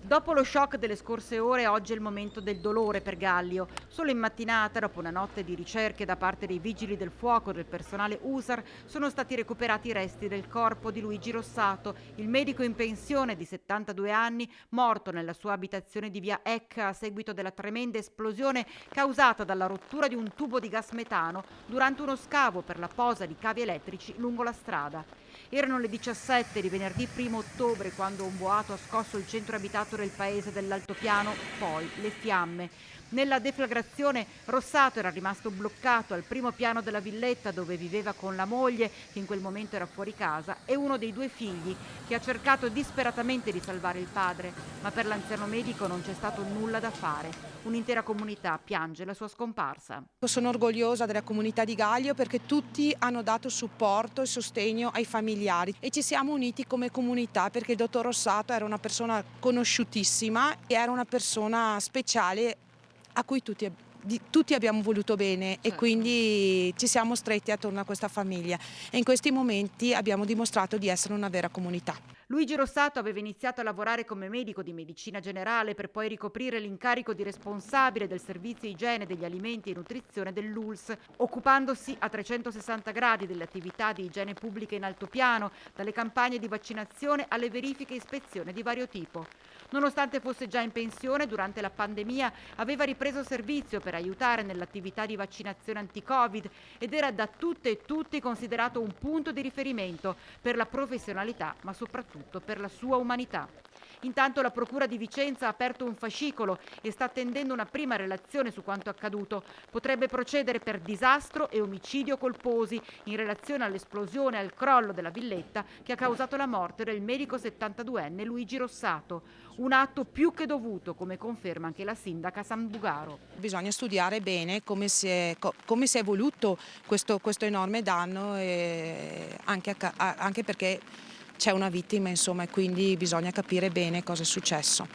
Dopo lo shock delle scorse ore, oggi è il momento del dolore per Gallio. Solo in mattinata, dopo una notte di ricerche da parte dei vigili del fuoco e del personale USAR, sono stati recuperati i resti del corpo di Luigi Rossato, il medico in pensione di 72 anni, morto nella sua abitazione di via Ecca a seguito della tremenda esplosione causata dalla rottura di un tubo di gas metano durante uno scavo per la posa di cavi elettrici lungo la strada. Erano le 17 di venerdì 1 ottobre quando un boato ha scosso il centro abitato del paese dell'Altopiano, poi le fiamme. Nella deflagrazione Rossato era rimasto bloccato al primo piano della villetta dove viveva con la moglie, che in quel momento era fuori casa, e uno dei due figli, che ha cercato disperatamente di salvare il padre, ma per l'anziano medico non c'è stato nulla da fare. Un'intera comunità piange la sua scomparsa. Sono orgogliosa della comunità di Gaglio perché tutti hanno dato supporto e sostegno ai familiari e ci siamo uniti come comunità perché il dottor Rossato era una persona conosciutissima e era una persona speciale a cui tutti abbiamo voluto bene e quindi ci siamo stretti attorno a questa famiglia e in questi momenti abbiamo dimostrato di essere una vera comunità. Luigi Rossato aveva iniziato a lavorare come medico di medicina generale per poi ricoprire l'incarico di responsabile del servizio igiene degli alimenti e nutrizione dell'ULSS, occupandosi a 360 gradi delle attività di igiene pubblica in altopiano, dalle campagne di vaccinazione alle verifiche e ispezione di vario tipo. Nonostante fosse già in pensione, durante la pandemia aveva ripreso servizio per aiutare nell'attività di vaccinazione anti-Covid ed era da tutte e tutti considerato un punto di riferimento per la professionalità, ma soprattutto per la sua umanità. Intanto la Procura di Vicenza ha aperto un fascicolo e sta attendendo una prima relazione su quanto accaduto. Potrebbe procedere per disastro e omicidio colposi in relazione all'esplosione e al crollo della villetta che ha causato la morte del medico 72enne Luigi Rossato. Un atto più che dovuto, come conferma anche la sindaca Sambugaro. Bisogna studiare bene come si è evoluto questo enorme danno anche perché c'è una vittima insomma e quindi bisogna capire bene cosa è successo.